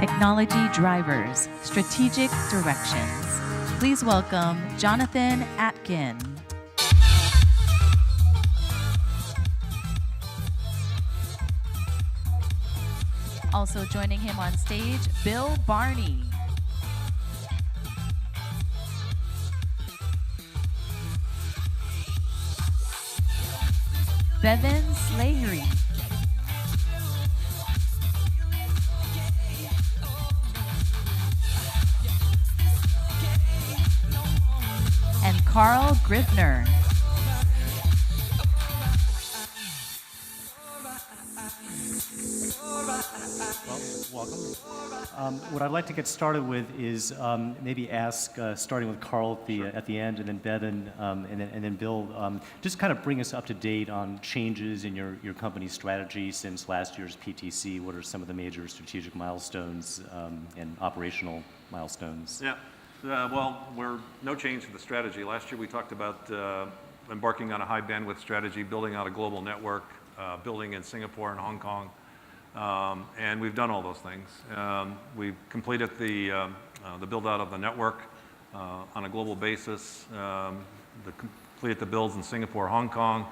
Technology Drivers, Strategic Directions. Please welcome Jonathan Atkin. Also joining him on stage, Bill Barney. Bevan Slattery. And Grivner. Well, welcome. What I'd like to get started with is maybe ask, starting with Carl at the end, and then Bevan, and then Bill, just kind of bring us up to date on changes in your company's strategy since last year's PTC. What are some of the major strategic milestones and operational milestones? Yeah. Well, we're no change to the strategy. Last year we talked about embarking on a high bandwidth strategy, building out a global network, building in Singapore and Hong Kong, and we've done all those things. We've completed the build out of the network on a global basis, completed the builds in Singapore, Hong Kong,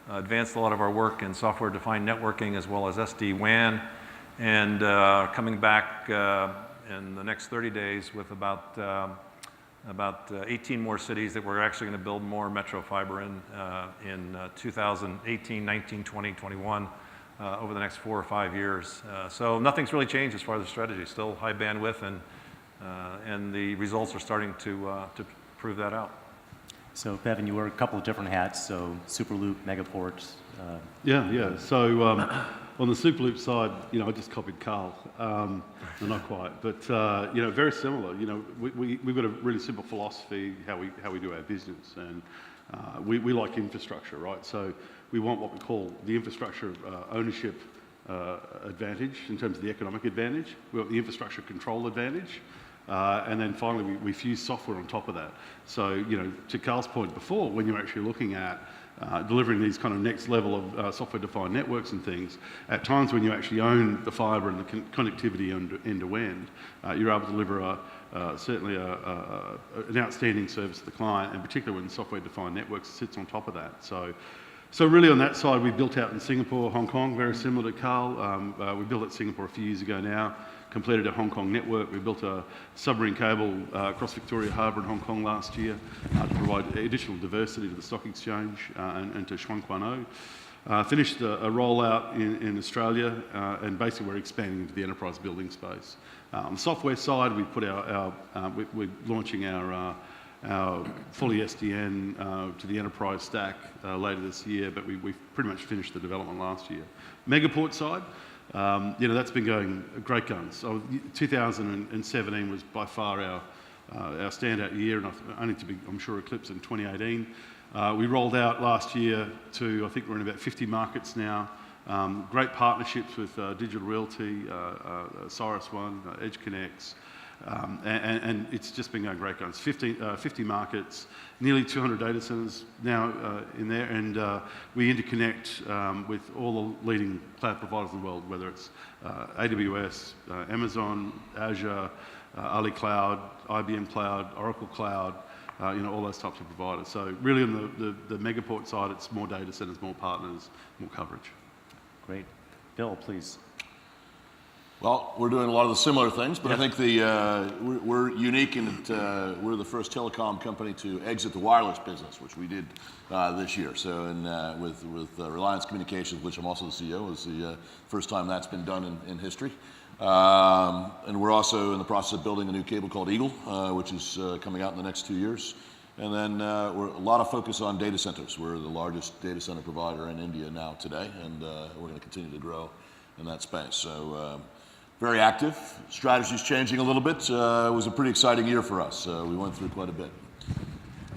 advanced a lot of our work in software-defined networking as well as SD-WAN, and coming back in the next 30 days with about 18 more cities that we're actually going to build more metro fiber in 2018, 19, 20, 21, over the next 4 or 5 years. So nothing's really changed as far as the strategy. Still high bandwidth, and the results are starting to prove that out. So Bevan, you wear a couple of different hats, so Superloop, Megaport. Yeah. So on the Superloop side, I just copied Carl. No, not quite, but very similar. We've got a really simple philosophy how we do our business, and we like infrastructure, right? So we want what we call the infrastructure ownership advantage in terms of the economic advantage. We want the infrastructure control advantage. And then finally, we fuse software on top of that. So, to Carl's point before, when you're actually looking at delivering these kind of next level of software-defined networks and things, at times when you actually own the fiber and the connectivity end-to-end, you're able to deliver certainly an outstanding service to the client, and particularly when software-defined networks sits on top of that. So really on that side, we built out in Singapore, Hong Kong, very similar to Carl. We built at Singapore a few years ago now, completed a Hong Kong network. We built a submarine cable across Victoria Harbour in Hong Kong last year to provide additional diversity to the stock exchange and to Shuang Quan O. Finished a rollout in Australia, and basically we're expanding into the enterprise building space. On the software side, we put we're launching our fully SDN to the enterprise stack later this year, but we've pretty much finished the development last year. Megaport side, that's been going great guns. So 2017 was by far our standout year, and only to be, I'm sure, eclipsed in 2018. We rolled out last year to, I think we're in about 50 markets now. Great partnerships with Digital Realty, CyrusOne, EdgeConneX, and it's just been going great guns. 50 markets, nearly 200 data centers now in there, and we interconnect with all the leading cloud providers in the world, whether it's AWS, Amazon, Azure, Ali Cloud, IBM Cloud, Oracle Cloud, all those types of providers. So really on the Megaport side, it's more data centers, more partners, more coverage. Great. Bill, please. Well, we're doing a lot of the similar things, but I think we're unique in that we're the first telecom company to exit the wireless business, which we did this year. So, with Reliance Communications, which I'm also the CEO, is the first time that's been done in history. And we're also in the process of building a new cable called Eagle, which is coming out in the next 2 years. And then we're a lot of focus on data centers. We're the largest data center provider in India now today, and we're going to continue to grow in that space. So. Very active. Strategy's changing a little bit. It was a pretty exciting year for us. We went through quite a bit.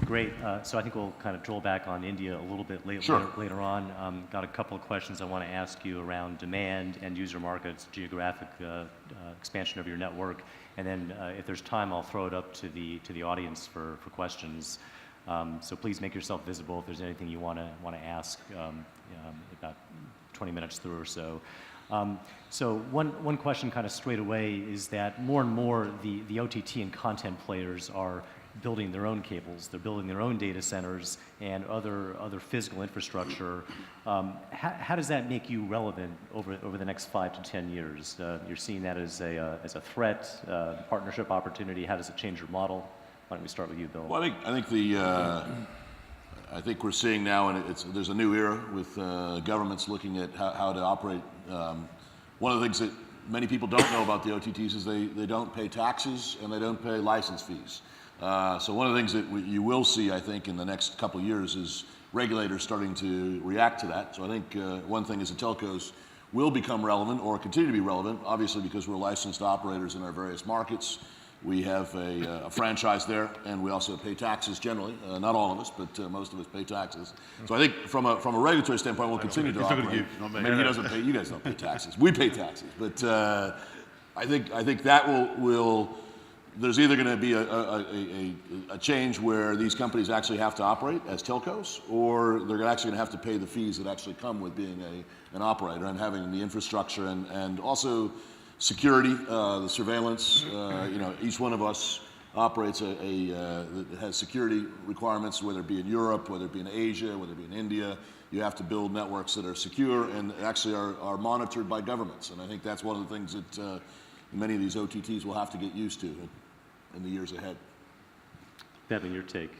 Great. So I think we'll kind of drill back on India a little bit later on. Got a couple of questions I want to ask you around demand, end user markets, geographic expansion of your network, and then if there's time, I'll throw it up to the audience for questions. So please make yourself visible if there's anything you want to ask about 20 minutes through or so. So one question kind of straight away is that more and more the OTT and content players are building their own cables, they're building their own data centers and other physical infrastructure. How does that make you relevant over the next 5 to 10 years? You're seeing that as a threat, partnership opportunity. How does it change your model? Why don't we start with you, Bill? Well, I think we're seeing now, and there's a new era with governments looking at how to operate. One of the things that many people don't know about the OTTs is they don't pay taxes and they don't pay license fees. So one of the things that you will see, I think, in the next couple of years is regulators starting to react to that. So I think one thing is the telcos will become relevant or continue to be relevant, obviously because we're licensed operators in our various markets. We have a franchise there, and we also pay taxes generally. Not all of us, but most of us pay taxes. So I think from a regulatory standpoint, we'll continue to operate. You, not me. I mean, he doesn't pay. You guys don't pay taxes. We pay taxes, but I think that will. There's either going to be a change where these companies actually have to operate as telcos, or they're actually going to have to pay the fees that actually come with being an operator and having the infrastructure and also security, the surveillance. Each one of us operates that has security requirements, whether it be in Europe, whether it be in Asia, whether it be in India. You have to build networks that are secure and actually are monitored by governments. And I think that's one of the things that many of these OTTs will have to get used to in the years ahead. Bevan, your take.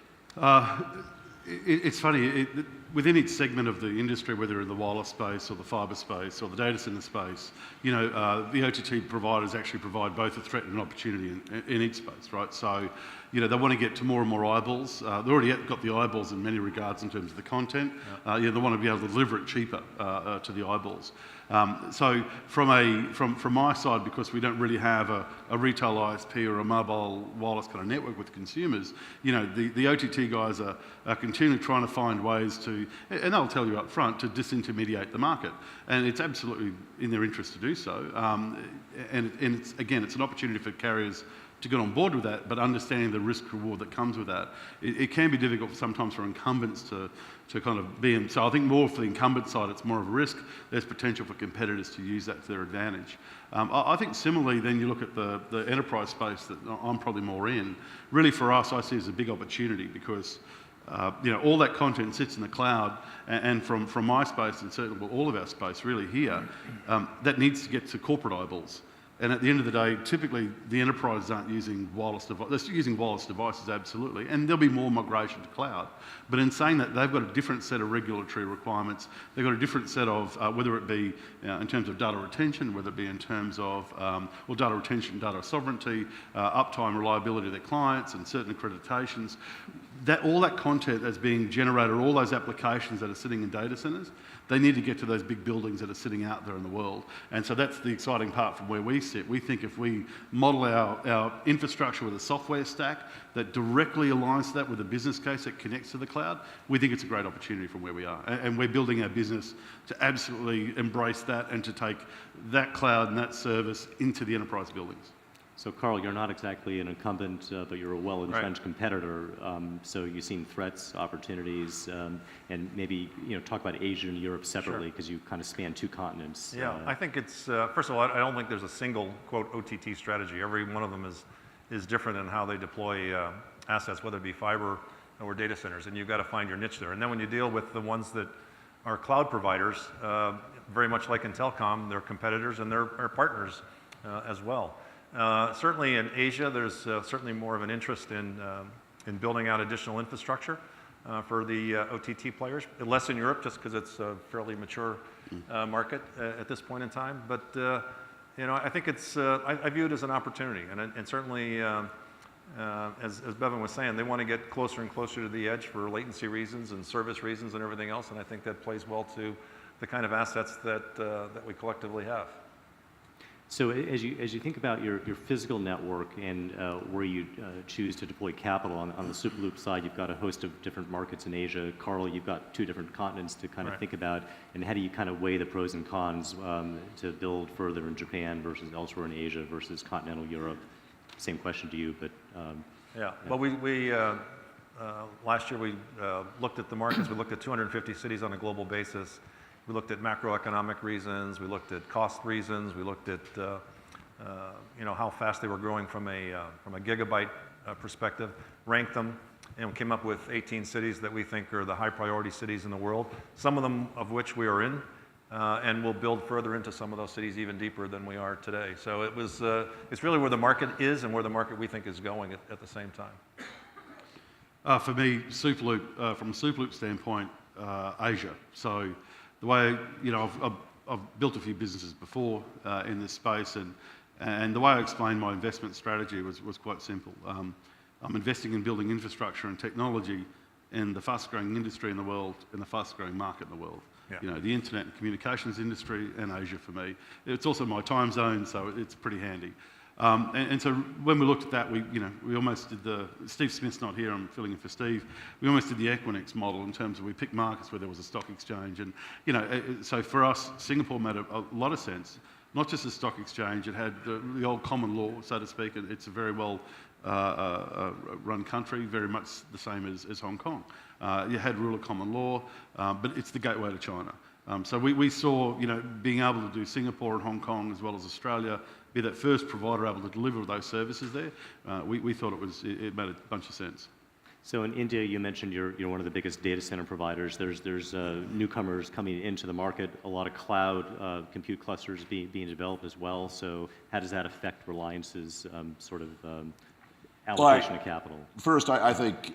It's funny, within each segment of the industry, whether in the wireless space or the fibre space or the data centre space, the OTT providers actually provide both a threat and an opportunity in each space, right? So, they want to get to more and more eyeballs. They've already got the eyeballs in many regards in terms of the content. They want to be able to deliver it cheaper to the eyeballs. So from my side, because we don't really have a retail ISP or a mobile wireless kind of network with consumers, the OTT guys are continually trying to find ways to, and they'll tell you up front, to disintermediate the market. And it's absolutely in their interest to do so. And it's an opportunity for carriers to get on board with that, but understanding the risk reward that comes with that. It can be difficult sometimes for incumbents to kind of be in. So I think more for the incumbent side, it's more of a risk. There's potential for competitors to use that to their advantage. I think similarly, then you look at the enterprise space that I'm probably more in. Really for us, I see it as a big opportunity because all that content sits in the cloud, and from my space and certainly all of our space really here, that needs to get to corporate eyeballs. And at the end of the day, typically the enterprises aren't using wireless devices. They're still using wireless devices, absolutely, and there'll be more migration to cloud. But in saying that, they've got a different set of regulatory requirements. They've got a different set of, whether it be in terms of data retention, whether it be in terms of data retention, data sovereignty, uptime, reliability of their clients, and certain accreditations. All that content that's being generated, all those applications that are sitting in data centers, they need to get to those big buildings that are sitting out there in the world. And so that's the exciting part from where we sit. We think if we model our infrastructure with a software stack that directly aligns to that with a business case that connects to the cloud, we think it's a great opportunity from where we are. And we're building our business to absolutely embrace that and to take that cloud and that service into the enterprise buildings. So, Carl, you're not exactly an incumbent, but you're a well-entrenched competitor. So you've seen threats, opportunities, and maybe talk about Asia and Europe separately because you kind of span two continents. Yeah, I think it's first of all, I don't think there's a single quote OTT strategy. Every one of them is different in how they deploy assets, whether it be fiber or data centers, and you've got to find your niche there. And then when you deal with the ones that are cloud providers, very much like in telecom, they're competitors and they're partners as well. Certainly in Asia, there's certainly more of an interest in building out additional infrastructure for the OTT players. Less in Europe, just because it's a fairly mature market at this point in time. But I think I view it as an opportunity, and certainly as Bevan was saying, they want to get closer and closer to the edge for latency reasons and service reasons and everything else. And I think that plays well to the kind of assets that we collectively have. So as you think about your physical network and where you choose to deploy capital on the Superloop side, you've got a host of different markets in Asia. Carl, you've got two different continents to kind of think about. And how do you kind of weigh the pros and cons to build further in Japan versus elsewhere in Asia versus continental Europe? Same question to you, but yeah. Well, we last year we looked at the markets. We looked at 250 cities on a global basis. We looked at macroeconomic reasons. We looked at cost reasons. We looked at how fast they were growing from a gigabyte perspective, ranked them, and we came up with 18 cities that we think are the high priority cities in the world, some of them of which we are in, and we'll build further into some of those cities even deeper than we are today. So it's really where the market is and where the market we think is going at the same time. For me, Superloop, from a Superloop standpoint, Asia. So the way, I've built a few businesses before in this space, and the way I explained my investment strategy was quite simple. I'm investing in building infrastructure and technology in the fastest growing industry in the world, in the fastest growing market in the world. Yeah. The internet and communications industry and Asia for me. It's also my time zone, so it's pretty handy. And so when we looked at that, we almost did Steve Smith's not here, I'm filling in for Steve. We almost did the Equinix model in terms of we picked markets where there was a stock exchange. And, so for us, Singapore made a lot of sense. Not just a stock exchange, it had the old common law, so to speak. It's a very well run country, very much the same as Hong Kong. You had rule of common law, but it's the gateway to China. So we saw, being able to do Singapore and Hong Kong as well as Australia, be that first provider able to deliver those services there, we thought it made a bunch of sense. So in India, you mentioned you're one of the biggest data center providers. There's newcomers coming into the market, a lot of cloud compute clusters being developed as well. So how does that affect Reliance's allocation of capital? First, I think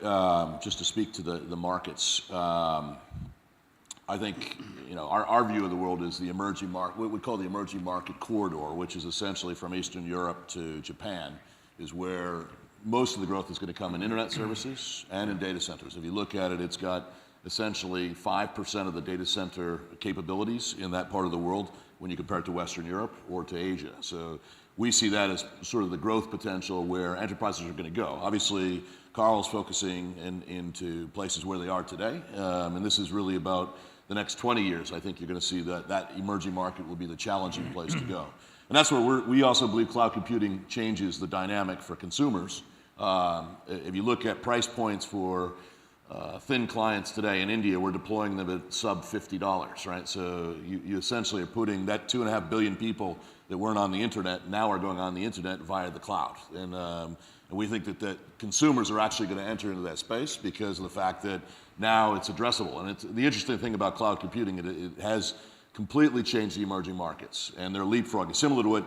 just to speak to the markets, I think our view of the world is the emerging market, what we call the emerging market corridor, which is essentially from Eastern Europe to Japan, is where most of the growth is going to come in internet services and in data centers. If you look at it, it's got essentially 5% of the data center capabilities in that part of the world when you compare it to Western Europe or to Asia. So we see that as sort of the growth potential where enterprises are going to go. Obviously, Carl's focusing into places where they are today, and this is really about the next 20 years. I think you're going to see that emerging market will be the challenging place to go. And that's where we also believe cloud computing changes the dynamic for consumers. If you look at price points for thin clients today in India, we're deploying them at sub $50, right? So you essentially are putting that 2.5 billion people that weren't on the internet now are going on the internet via the cloud. And we think that consumers are actually going to enter into that space because of the fact that now it's addressable. And the interesting thing about cloud computing, it has completely changed the emerging markets, and they're leapfrogging. Similar to what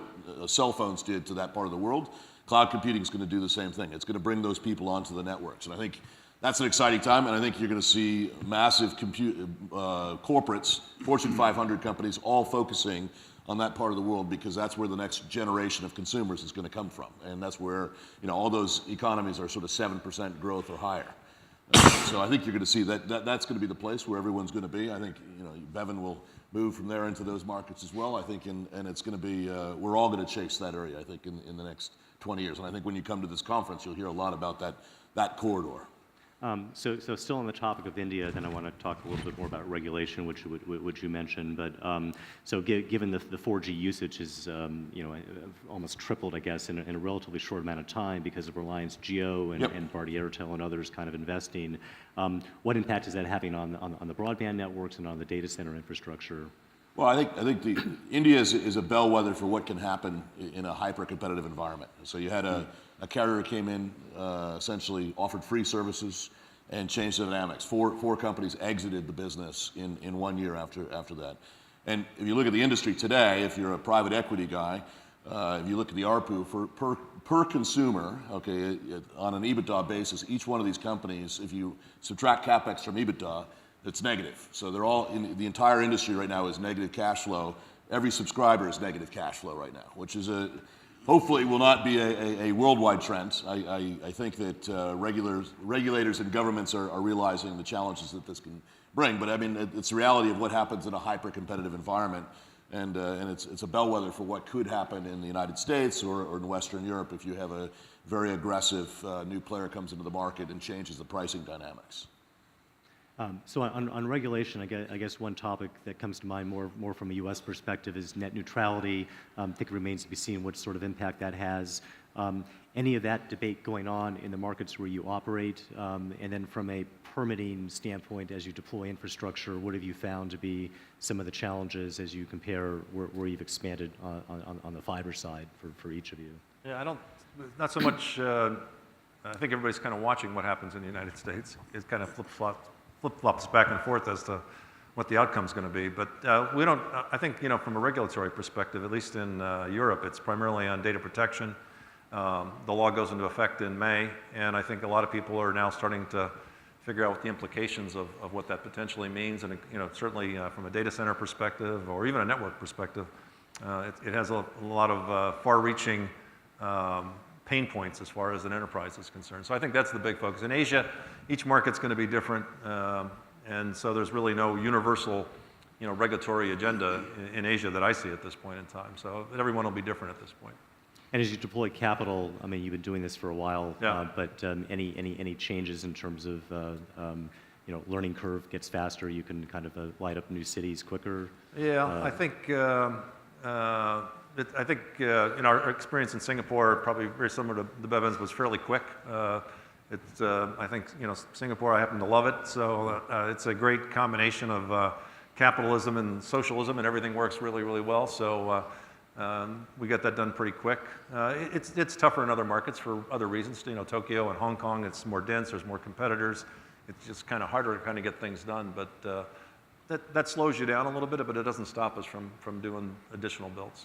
cell phones did to that part of the world, cloud computing is going to do the same thing. It's going to bring those people onto the networks. And I think that's an exciting time, and I think you're going to see massive corporates, Fortune 500 companies, all focusing on that part of the world because that's where the next generation of consumers is going to come from. And that's where all those economies are sort of 7% growth or higher. So I think you're going to see that's going to be the place where everyone's going to be. I think Bevan will move from there into those markets as well. I think, and it's going to be we're all going to chase that area. I think in the next 20 years. And I think when you come to this conference, you'll hear a lot about that corridor. So still on the topic of India, then I want to talk a little bit more about regulation, which you mentioned. But so given the 4G usage is almost tripled, I guess, in a relatively short amount of time because of Reliance Jio and Bharti Airtel and others kind of investing. What impact is that having on the broadband networks and on the data center infrastructure? Well, I think India is a bellwether for what can happen in a hyper-competitive environment. So you had a carrier came in, essentially offered free services and changed the dynamics. Four companies exited the business in 1 year after that. And if you look at the industry today, if you're a private equity guy, if you look at the ARPU per consumer, okay, on an EBITDA basis, each one of these companies, if you subtract CapEx from EBITDA, it's negative. So they're all the entire industry right now is negative cash flow. Every subscriber is negative cash flow right now, which is hopefully will not be a worldwide trend. I think that regulators and governments are realizing the challenges that this can bring. But I mean, it's the reality of what happens in a hyper-competitive environment, and it's a bellwether for what could happen in the United States or in Western Europe if you have a very aggressive new player comes into the market and changes the pricing dynamics. So on regulation, I guess one topic that comes to mind more from a U.S. perspective is net neutrality. I think it remains to be seen what sort of impact that has. Any of that debate going on in the markets where you operate? And then from a permitting standpoint, as you deploy infrastructure, what have you found to be some of the challenges as you compare where you've expanded on the fiber side for each of you? Yeah, not so much, I think everybody's kind of watching what happens in the United States. It kind of flip-flops back and forth as to what the outcome's going to be. But we don't, I think, from a regulatory perspective, at least in Europe, it's primarily on data protection. The law goes into effect in May, and I think a lot of people are now starting to figure out what the implications of what that potentially means. And certainly from a data center perspective or even a network perspective, it has a lot of far-reaching pain points as far as an enterprise is concerned. So I think that's the big focus. In Asia, each market's going to be different, and so there's really no universal, regulatory agenda in Asia that I see at this point in time. So everyone will be different at this point. And as you deploy capital, I mean, you've been doing this for a while, Yeah. But any changes in terms of learning curve gets faster? You can kind of light up new cities quicker. Yeah, I think in our experience in Singapore, probably very similar to the Bevans, was fairly quick. I think Singapore, I happen to love it. So it's a great combination of capitalism and socialism, and everything works really, really well. So we got that done pretty quick. It's tougher in other markets for other reasons. Tokyo and Hong Kong, it's more dense. There's more competitors. It's just kind of harder to kind of get things done. But that slows you down a little bit, but it doesn't stop us from doing additional builds.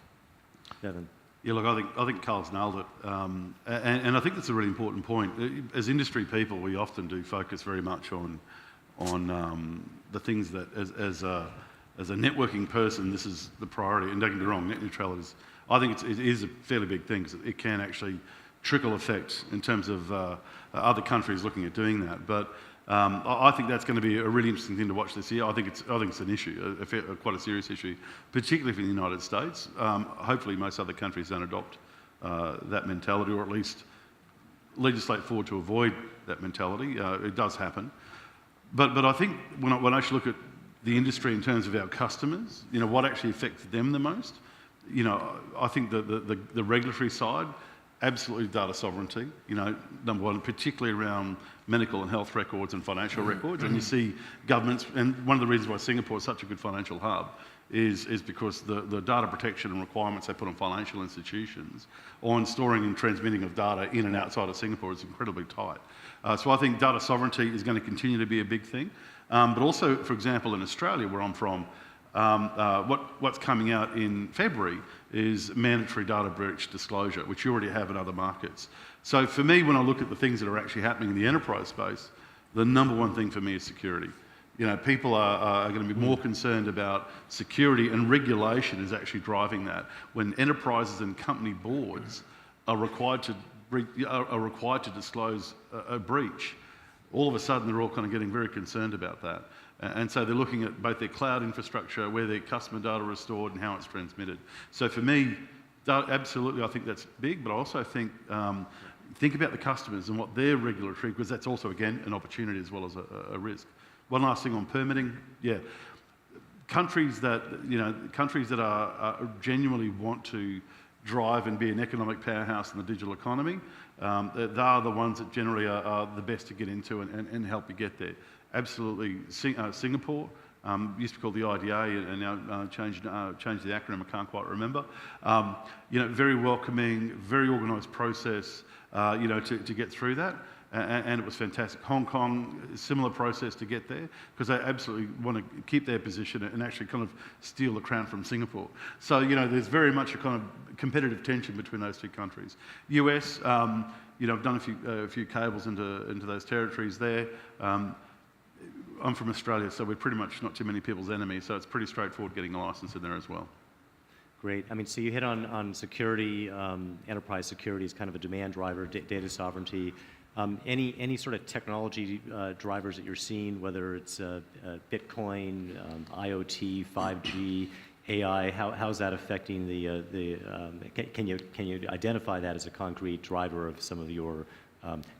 Bevan. Yeah, look, I think Carl's nailed it, and I think that's a really important point. As industry people, we often do focus very much on the things that, as a networking person, this is the priority. And don't get me wrong, net neutrality I think it is a fairly big thing, because it can actually trickle effects in terms of other countries looking at doing that. But I think that's going to be a really interesting thing to watch this year. I think it's an issue, quite a serious issue, particularly for the United States. Hopefully most other countries don't adopt that mentality, or at least legislate forward to avoid that mentality. It does happen. But I think when I actually look at the industry in terms of our customers, what actually affects them the most, I think the regulatory side, absolutely data sovereignty, number one, particularly around medical and health records and financial records. And you see governments, and one of the reasons why Singapore is such a good financial hub is because the data protection and requirements they put on financial institutions on storing and transmitting of data in and outside of Singapore is incredibly tight. So I think data sovereignty is going to continue to be a big thing. But also, for example, in Australia, where I'm from, what's coming out in February is mandatory data breach disclosure, which you already have in other markets. So for me, when I look at the things that are actually happening in the enterprise space, the number one thing for me is security. People are going to be more concerned about security, and regulation is actually driving that. When enterprises and company boards are required to disclose a breach, all of a sudden they're all kind of getting very concerned about that. And so they're looking at both their cloud infrastructure, where their customer data is stored, and how it's transmitted. So for me, absolutely, I think that's big, but I also think about the customers and what their regulatory, because that's also, again, an opportunity as well as a risk. One last thing on permitting, yeah. Countries that are genuinely want to drive and be an economic powerhouse in the digital economy, they are the ones that generally are the best to get into and help you get there. Absolutely. Singapore used to be called the IDA, and now changed the acronym. I can't quite remember. Very welcoming, very organised process. To get through that, and it was fantastic. Hong Kong, similar process to get there, because they absolutely want to keep their position and actually kind of steal the crown from Singapore. So there's very much a kind of competitive tension between those two countries. US, I've done a few cables into those territories there. I'm from Australia, so we're pretty much not too many people's enemy, so it's pretty straightforward getting a license in there as well. Great. I mean, so you hit on security, enterprise security is kind of a demand driver, data sovereignty. Any sort of technology drivers that you're seeing, whether it's Bitcoin, IoT, 5G, AI, how's that affecting can you identify that as a concrete driver of some of your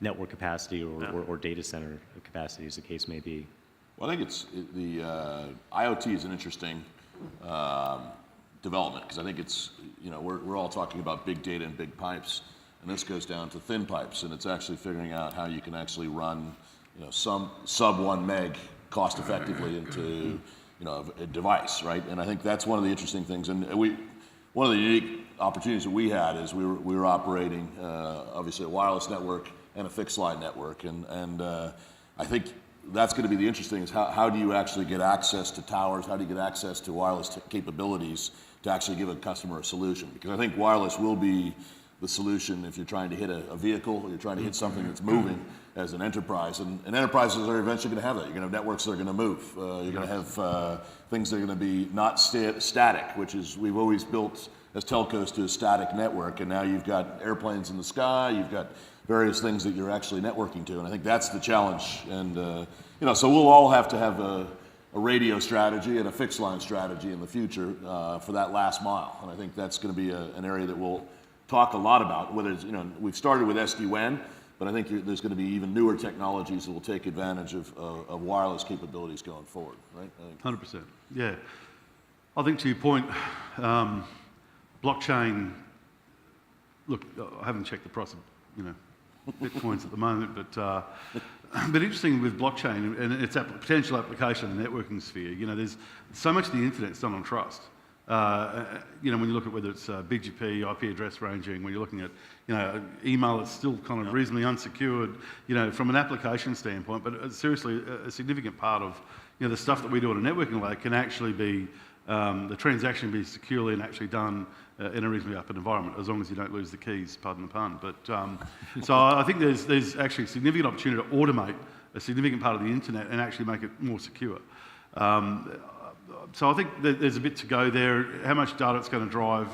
network capacity or data center capacity, as the case may be? Well, I think the IoT is an interesting development because I think it's, we're all talking about big data and big pipes, and this goes down to thin pipes, and it's actually figuring out how you can actually run, some sub 1 meg cost effectively into, a device, right? And I think that's one of the interesting things. And one of the unique opportunities that we had is we were operating obviously a wireless network and a fixed line network, and I think that's going to be the interesting is how do you actually get access to towers? How do you get access to wireless capabilities to actually give a customer a solution? Because I think wireless will be the solution if you're trying to hit a vehicle, or you're trying to hit something that's moving as an enterprise. And enterprises are eventually going to have that. You're going to have networks that are going to move. You're going to have things that are going to be not static, which is we've always built as telcos to a static network, and now you've got airplanes in the sky, you've got various things that you're actually networking to, and I think that's the challenge. And so we'll all have to have a radio strategy and a fixed line strategy in the future for that last mile, and I think that's going to be an area that we'll talk a lot about. Whether it's, we've started with SD-WAN, but I think there's going to be even newer technologies that will take advantage of wireless capabilities going forward, right? 100%. Yeah, I think to your point, blockchain. Look, I haven't checked the price of Bitcoins at the moment, but interesting with blockchain and its potential application in the networking sphere. There's so much of the internet's done on trust. When you look at whether it's BGP, IP address ranging, when you're looking at email, it's still kind of reasonably unsecured. From an application standpoint, but seriously, a significant part of the stuff that we do on a networking layer can actually be the transaction be securely and actually done in a reasonably open environment, as long as you don't lose the keys, pardon the pun. But so I think there's actually a significant opportunity to automate a significant part of the internet and actually make it more secure. So I think there's a bit to go there. How much data it's going to drive,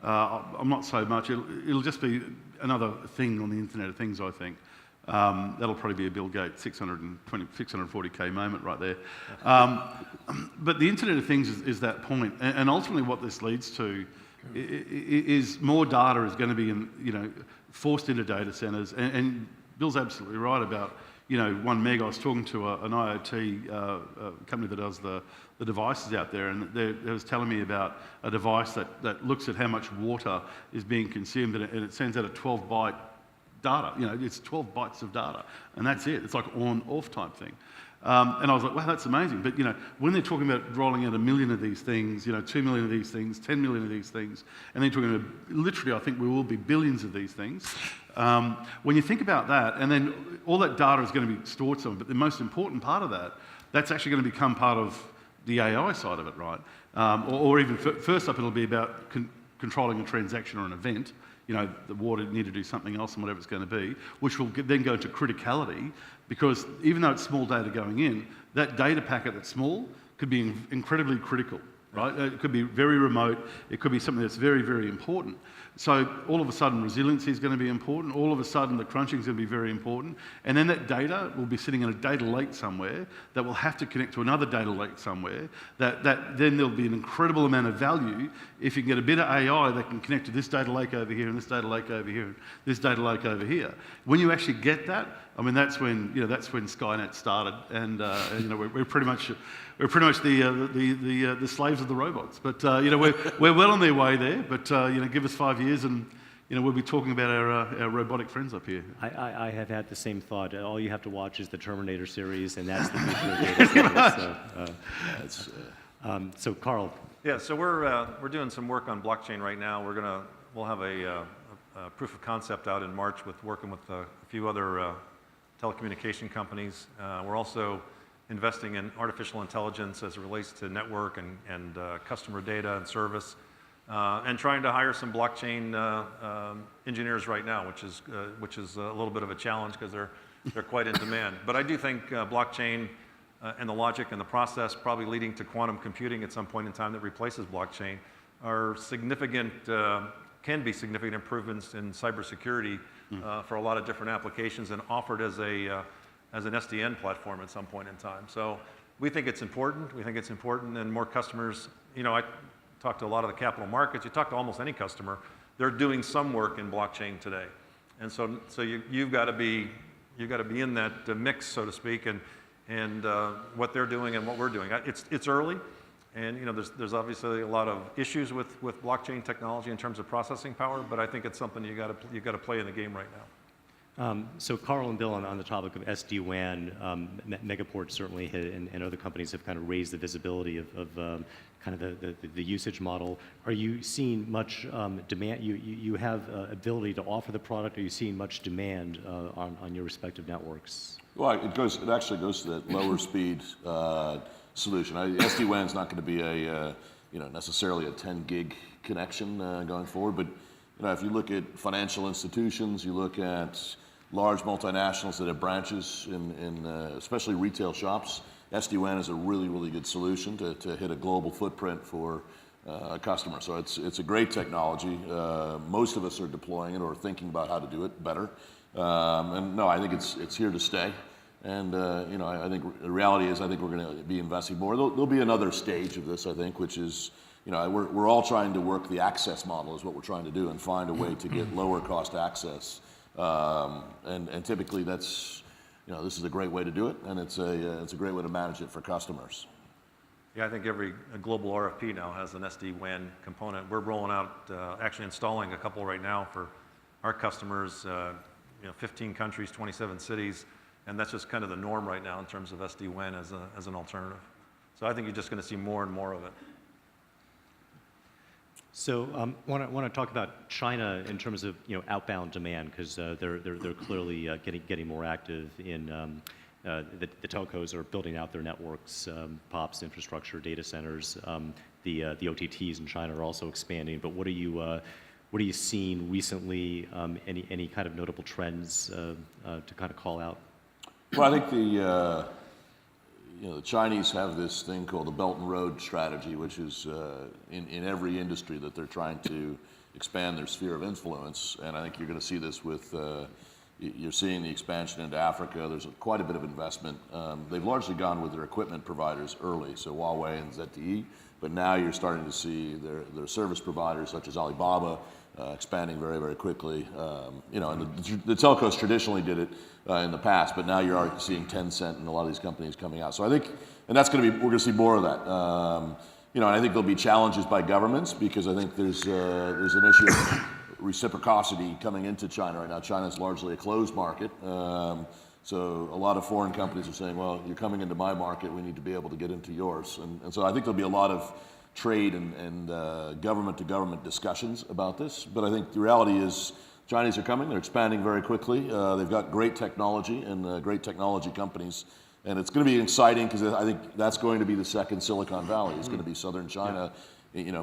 I'm not so much. It'll just be another thing on the Internet of Things, I think. That'll probably be a Bill Gates 640K moment right there. But the Internet of Things is that point, and ultimately what this leads to is more data is going to be forced into data centers, and Bill's absolutely right about 1 meg. I was talking to an IoT company that does the devices out there, and they was telling me about a device that looks at how much water is being consumed, and it sends out a 12-byte data. It's 12 bytes of data, and that's it. It's like on-off type thing. And I was like, wow, that's amazing. But when they're talking about rolling out 1 million of these things, 2 million of these things, 10 million of these things, and then talking about literally, I think we will be billions of these things. When you think about that, and then all that data is going to be stored somewhere, but the most important part of that's actually going to become part of the AI side of it, right? Or even first up, it'll be about controlling a transaction or an event. The water need to do something else and whatever it's going to be, which will then go into criticality, because even though it's small data going in, that data packet that's small could be incredibly critical, right? It could be very remote. It could be something that's very, very important. So all of a sudden, resiliency is going to be important. All of a sudden, the crunching is going to be very important. And then that data will be sitting in a data lake somewhere that will have to connect to another data lake somewhere. That then there'll be an incredible amount of value if you can get a bit of AI that can connect to this data lake over here and this data lake over here and this data lake over here. When you actually get that, I mean, that's when Skynet started, and we're pretty much the slaves of the robots. But we're well on their way there. But give us 5 years, and we'll be talking about our robotic friends up here. I have had the same thought. All you have to watch is the Terminator series, and that's the future of data centers. So Carl. Yeah, so we're doing some work on blockchain right now. We'll have a proof of concept out in March working with a few other telecommunication companies. We're also investing in artificial intelligence as it relates to network and customer data and service, and trying to hire some blockchain engineers right now, which is a little bit of a challenge because they're quite in demand. But I do think blockchain and the logic and the process, probably leading to quantum computing at some point in time that replaces blockchain, are significant. Can be significant improvements in cybersecurity for a lot of different applications, and offered as an SDN platform at some point in time. So we think it's important. We think it's important, and more customers. I talk to a lot of the capital markets. You talk to almost any customer, they're doing some work in blockchain today, and so you've got to be in that mix, so to speak. And and what they're doing and what we're doing. It's early, and there's obviously a lot of issues with blockchain technology in terms of processing power, but I think it's something you got to play in the game right now. So Carl and Bill, on the topic of SD-WAN, Megaport certainly and other companies have kind of raised the visibility of kind of the usage model. Are you seeing much demand? You have ability to offer the product. Are you seeing much demand on your respective networks? Well, it actually goes to that lower speed solution. SD-WAN is not going to be necessarily a 10 gig connection going forward, but if you look at financial institutions, you look at large multinationals that have branches in especially retail shops, SD-WAN is a really, really good solution to hit a global footprint for a customer. So it's a great technology. Most of us are deploying it or thinking about how to do it better. And no, I think it's here to stay. And I think the reality is I think we're going to be investing more. There'll be another stage of this, I think, which is we're all trying to work the access model is what we're trying to do and find a way to get lower cost access. And typically that's, this is a great way to do it, and it's a great way to manage it for customers. Yeah, I think every global RFP now has an SD-WAN component. We're rolling out, actually installing a couple right now for our customers, 15 countries, 27 cities, and that's just kind of the norm right now in terms of SD-WAN as an alternative. So I think you're just going to see more and more of it. So want to talk about China in terms of outbound demand, because they're clearly getting more active in the telcos are building out their networks, POPs, infrastructure, data centers. The OTTs in China are also expanding. But what are you seeing recently? Any kind of notable trends to kind of call out? Well, I think the Chinese have this thing called the Belt and Road strategy, which is in every industry that they're trying to expand their sphere of influence. And I think you're going to see this with, you're seeing the expansion into Africa. There's quite a bit of investment. They've largely gone with their equipment providers early, so Huawei and ZTE. But now you're starting to see their service providers, such as Alibaba, expanding very, very quickly. And the telcos traditionally did it in the past, but now you're already seeing Tencent and a lot of these companies coming out. So I think, and that's we're going to see more of that. And I think there'll be challenges by governments because I think there's an issue of reciprocity coming into China right now. China's largely a closed market. So a lot of foreign companies are saying, well, you're coming into my market, we need to be able to get into yours. And so I think there'll be a lot of trade and government-to-government discussions about this. But I think the reality is Chinese are coming. They're expanding very quickly. They've got great technology and great technology companies. And it's going to be exciting because I think that's going to be the second Silicon Valley. It's going to be southern China,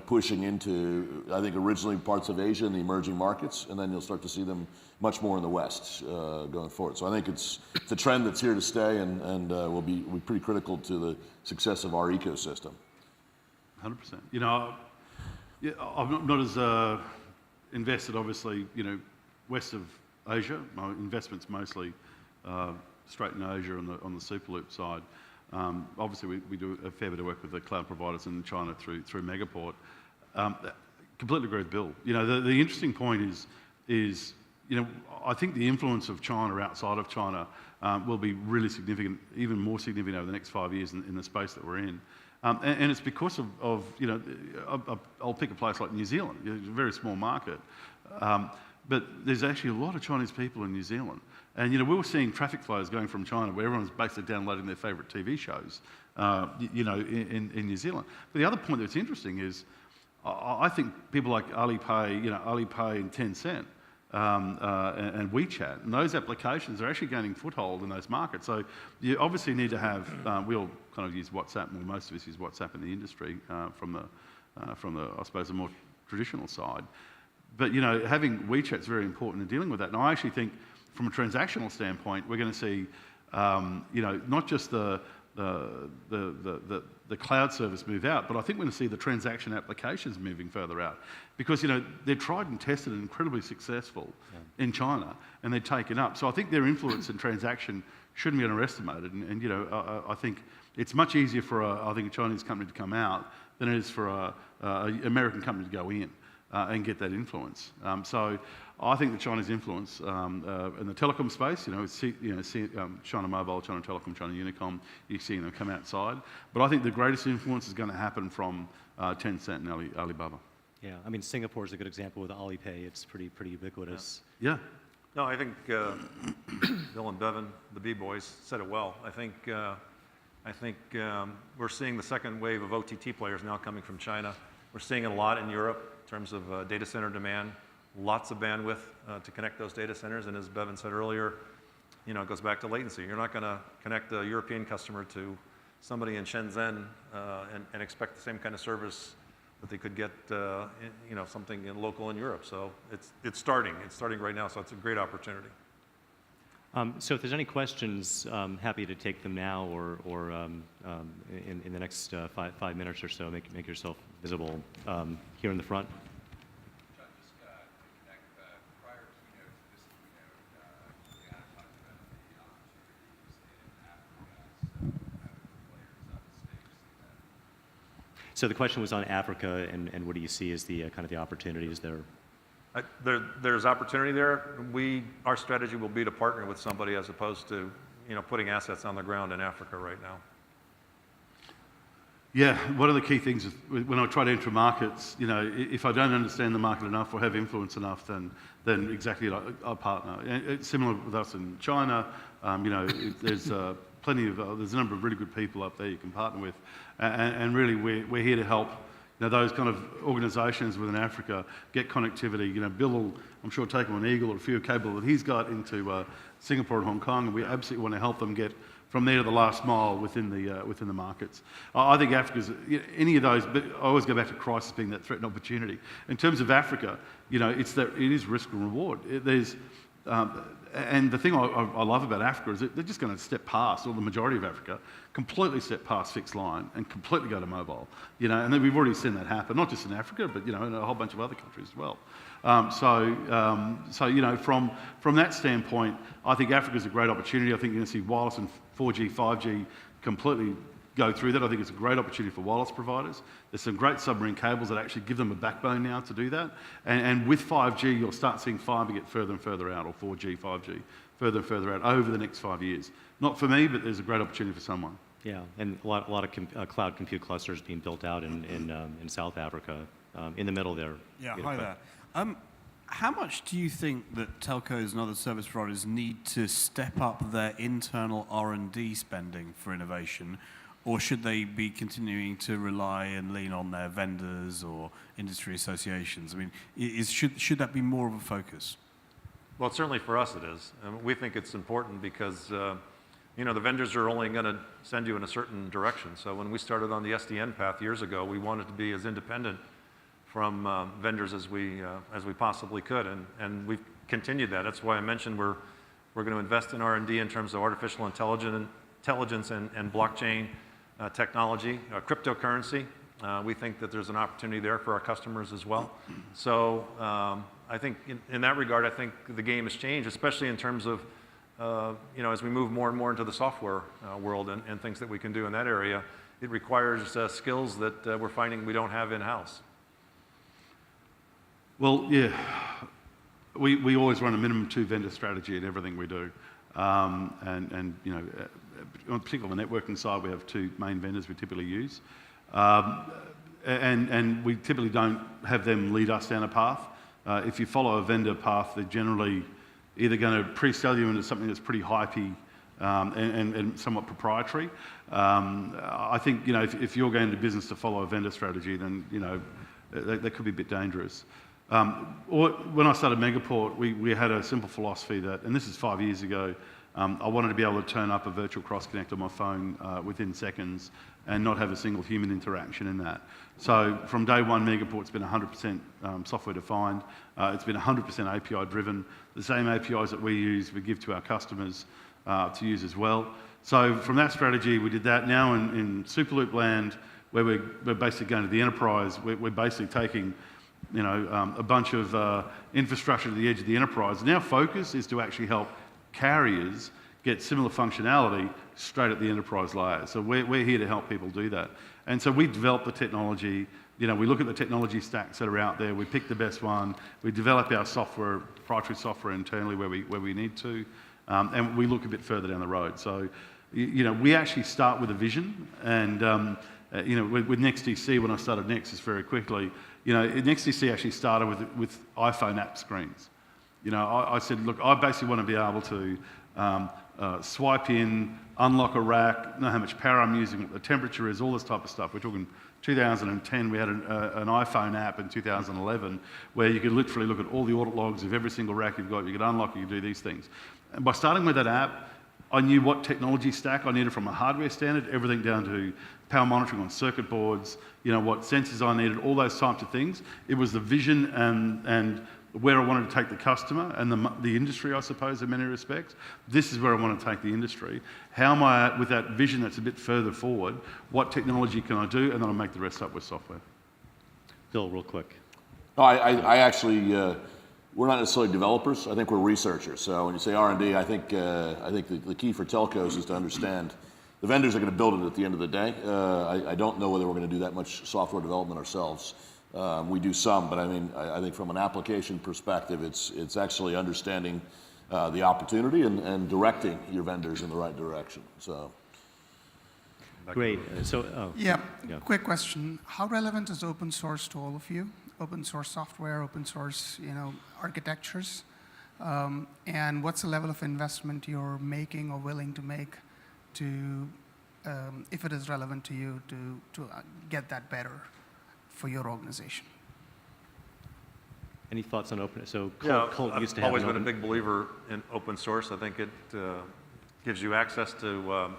pushing into, I think, originally parts of Asia and the emerging markets. And then you'll start to see them much more in the West going forward. So I think it's a trend that's here to stay and will be pretty critical to the success of our ecosystem. 100%. I'm not as invested, obviously, west of Asia. My investment's mostly straight in Asia on the Superloop side. Obviously, we do a fair bit of work with the cloud providers in China through Megaport. Completely agree with Bill. The interesting point is I think the influence of China outside of China will be really significant, even more significant over the next 5 years in the space that we're in. And it's because of I'll pick a place like New Zealand. It's a very small market. But there's actually a lot of Chinese people in New Zealand. And, we were seeing traffic flows going from China where everyone's basically downloading their favourite TV shows, in New Zealand. But the other point that's interesting is I think people like Alipay and Tencent and WeChat, and those applications are actually gaining foothold in those markets. So you obviously need to have, we all kind of use WhatsApp, well, most of us use WhatsApp in the industry from the, I suppose, the more traditional side. But, having WeChat's very important in dealing with that. And I actually think from a transactional standpoint, we're going to see, not just the cloud service move out, but I think we're going to see the transaction applications moving further out. Because, they're tried and tested and incredibly successful in China, and they're taken up. So I think their influence in transaction shouldn't be underestimated. And I think it's much easier for a Chinese company to come out than it is for an American company to go in. and get that influence. So I think the Chinese influence in the telecom space, China Mobile, China Telecom, China Unicom, you're seeing them come outside. But I think the greatest influence is going to happen from Tencent and Alibaba. Yeah, I mean, Singapore is a good example with Alipay. It's pretty ubiquitous. Yeah. No, I think Bill and Bevan, the B-boys, said it well. I think we're seeing the second wave of OTT players now coming from China. We're seeing it a lot in Europe in terms of data center demand. Lots of bandwidth to connect those data centers, and as Bevan said earlier, it goes back to latency. You're not going to connect a European customer to somebody in Shenzhen and expect the same kind of service that they could get, something local in Europe. So it's starting right now. So it's a great opportunity. So if there's any questions, happy to take them now or in the next 5 minutes or so. Make yourself visible here in the front. John, just to connect prior keynote to this keynote, Juliana talked about the opportunities in Africa. So how do the players on the stage see that? So the question was on Africa, and what do you see as the kind of the opportunities there? There's opportunity there. Our strategy will be to partner with somebody as opposed to, putting assets on the ground in Africa right now. Yeah, one of the key things is when I try to enter markets, if I don't understand the market enough or have influence enough, then exactly like a partner. And it's similar with us in China. There's plenty of there's a number of really good people up there you can partner with, and really we're here to help. Those kind of organisations within Africa get connectivity. Bill will, I'm sure, take on an Eagle or a few cable that he's got into Singapore and Hong Kong, and we absolutely want to help them get from there to the last mile within the markets. I think Africa's any of those. But I always go back to crisis being that threat and opportunity. In terms of Africa, it is risk and reward. And the thing I love about Africa is that they're just going to step past, or the majority of Africa, completely step past fixed line and completely go to mobile. And then we've already seen that happen, not just in Africa, but in a whole bunch of other countries as well. From that standpoint, I think Africa's a great opportunity. I think you're going to see wireless and 4G, 5G completely go through that. I think it's a great opportunity for wireless providers. There's some great submarine cables that actually give them a backbone now to do that. And with 5G, you'll start seeing fibre get further and further out, or 4G, 5G, further and further out over the next 5 years. Not for me, but there's a great opportunity for someone. Yeah, and a lot of cloud compute clusters being built out in South Africa, in the middle there. Yeah, hi there. How much do you think that telcos and other service providers need to step up their internal R&D spending for innovation? Or should they be continuing to rely and lean on their vendors or industry associations? I mean, should that be more of a focus? Well, certainly for us it is. We think it's important because, the vendors are only going to send you in a certain direction. So when we started on the SDN path years ago, we wanted to be as independent from vendors as we possibly could, and we've continued that. That's why I mentioned we're going to invest in R&D in terms of artificial intelligence and blockchain technology, cryptocurrency. We think that there's an opportunity there for our customers as well. So I think in that regard, I think the game has changed, especially in terms of, as we move more and more into the software world and things that we can do in that area. It requires skills that we're finding we don't have in-house. Well, yeah, we always run a minimum 2 vendor strategy in everything we do. Particularly on the networking side, we have 2 main vendors we typically use. And we typically don't have them lead us down a path. If you follow a vendor path, they're generally either going to pre-sell you into something that's pretty hypey and somewhat proprietary. I think, if you're going into business to follow a vendor strategy, then, that could be a bit dangerous. When I started Megaport, we had a simple philosophy that, and this is 5 years ago, I wanted to be able to turn up a virtual cross-connect on my phone within seconds and not have a single human interaction in that. So from day one, Megaport's been 100% software defined. It's been 100% API driven. The same APIs that we use, we give to our customers to use as well. So from that strategy, we did that. Now in Superloop land, where we're basically going to the enterprise, we're basically taking a bunch of infrastructure to the edge of the enterprise. And our focus is to actually help carriers get similar functionality straight at the enterprise layer. So we're here to help people do that. And so we develop the technology. You know, we look at the technology stacks that are out there. We pick the best one. We develop our software, proprietary software internally where we need to, and we look a bit further down the road. So, you know, we actually start with a vision. And you know, with NextDC, when I started Nexus very quickly, you know, NextDC actually started with iPhone app screens. You know, I said, look, I basically want to be able to swipe in, unlock a rack, know how much power I'm using, what the temperature is, all this type of stuff. We're talking 2010, we had an iPhone app in 2011 where you could literally look at all the audit logs of every single rack you've got. You could unlock, you could do these things. And by starting with that app, I knew what technology stack I needed from a hardware standard, everything down to power monitoring on circuit boards, you know, what sensors I needed, all those types of things. It was the vision and where I wanted to take the customer and the industry, I suppose, in many respects. This is where I want to take the industry. How am I at with that vision that's a bit further forward? What technology can I do? And then I'll make the rest up with software. Bill, real quick. No, I actually, we're not necessarily developers. I think we're researchers. So when you say R&D, I think the key for telcos is to understand the vendors are going to build it at the end of the day. I don't know whether we're going to do that much software development ourselves. We do some, but I mean, I think from an application perspective, it's actually understanding the opportunity and directing your vendors in the right direction. So. Great. Yeah, quick question. How relevant is open source to all of you? Open source software, open source, you know, architectures, and what's the level of investment you're making or willing to make to, if it is relevant to you, to get that better for your organization? Any thoughts on open? So Colt used to I've have always been a big believer in open source. I think it gives you access to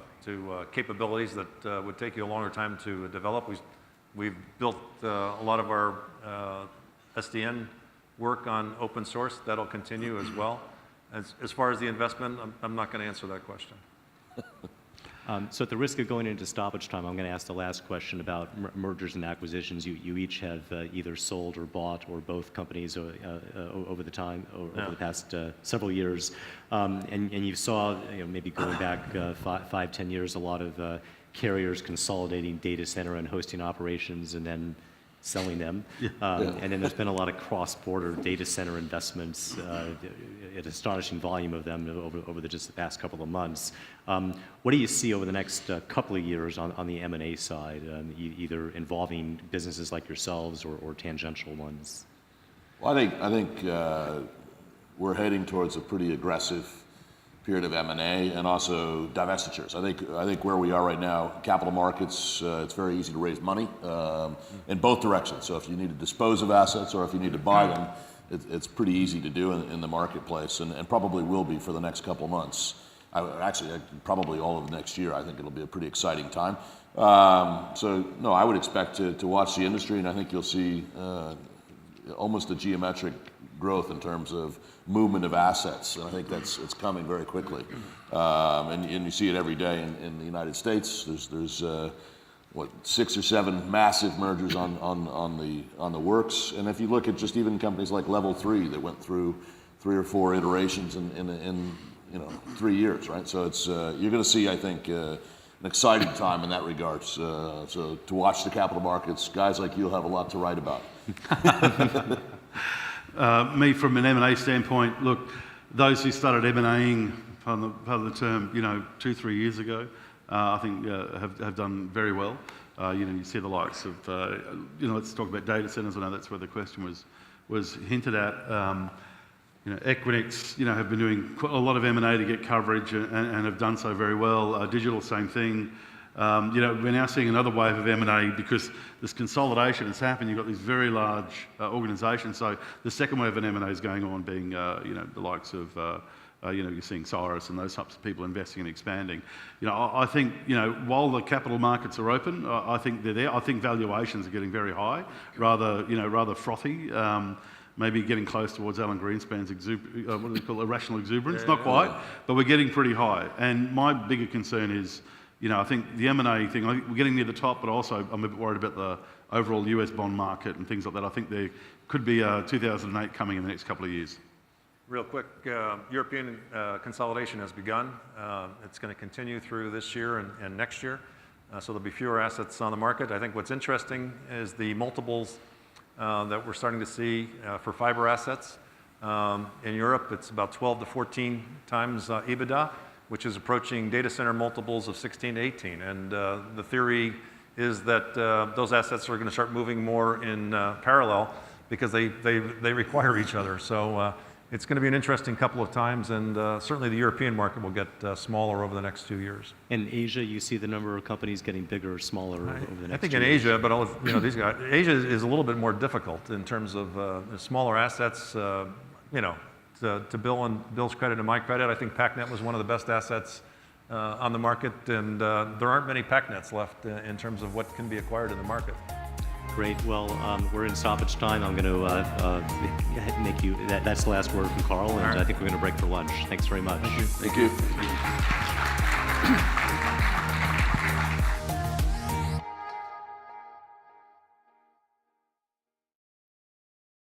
capabilities that would take you a longer time to develop. We've built a lot of our SDN work on open source. That'll continue as well. As far as the investment, I'm not going to answer that question. So at the risk of going into stoppage time, I'm going to ask the last question about mergers and acquisitions. You each have either sold or bought or both companies over the past several years, and you saw, you know, maybe going back 5-10 years, a lot of carriers consolidating data center and hosting operations and then selling them. And then there's been a lot of cross-border data center investments, an astonishing volume of them over just the past couple of months. What do you see over the next couple of years on the M&A side, either involving businesses like yourselves or tangential ones? Well, I think we're heading towards a pretty aggressive period of M&A and also divestitures. I think where we are right now, capital markets, it's very easy to raise money in both directions. So if you need to dispose of assets or if you need to buy them, it's pretty easy to do in the marketplace, and probably will be for the next couple of months. Actually, probably all of next year. I think it'll be a pretty exciting time. So no, I would expect to watch the industry, and I think you'll see almost a geometric growth in terms of movement of assets, and I think it's coming very quickly. And you see it every day in the United States. There's 6 or 7 massive mergers on the works, and if you look at just even companies like Level 3 that went through 3 or 4 iterations in 3 years, right? So it's you're going to see, I think, an exciting time in that regard. So to watch the capital markets, guys like you'll have a lot to write about. Me, from an M&A standpoint, look, those who started M&Aing, part of the term, 2-3 years ago, I think have done very well. You see the likes of, let's talk about data centers. I know that's where the question was hinted at. Equinix, have been doing a lot of M&A to get coverage and have done so very well. Digital, same thing. We're now seeing another wave of M&A because this consolidation has happened. You've got these very large organisations. So the second wave of M&A is going on, being the likes of you're seeing Cyrus and those types of people investing and expanding. I think while the capital markets are open, I think they're there. I think valuations are getting very high, rather frothy. Maybe getting close towards Alan Greenspan's irrational exuberance. Not quite, but we're getting pretty high. And my bigger concern is, I think the M&A thing, we're getting near the top, but also I'm a bit worried about the overall US bond market and things like that. I think there could be 2008 coming in the next couple of years. Real quick, European consolidation has begun. It's going to continue through this year and next year. So there'll be fewer assets on the market. I think what's interesting is the multiples that we're starting to see for fiber assets. In Europe, it's about 12 to 14 times EBITDA, which is approaching data center multiples of 16 to 18. And the theory is that those assets are going to start moving more in parallel because they require each other. So it's going to be an interesting couple of times, and certainly the European market will get smaller over the next 2 years. In Asia, you see the number of companies getting bigger or smaller over the next I think 2 in years? Asia, but these guys, Asia is a little bit more difficult in terms of smaller assets. To Bill's credit and my credit, I think PacNet was one of the best assets on the market, and there aren't many PacNets left in terms of what can be acquired in the market. Great. Well, we're in stoppage time. I'm going to make you, that's the last word from Carl, and All right. I think we're going to break for lunch. Thanks very much. Thank you.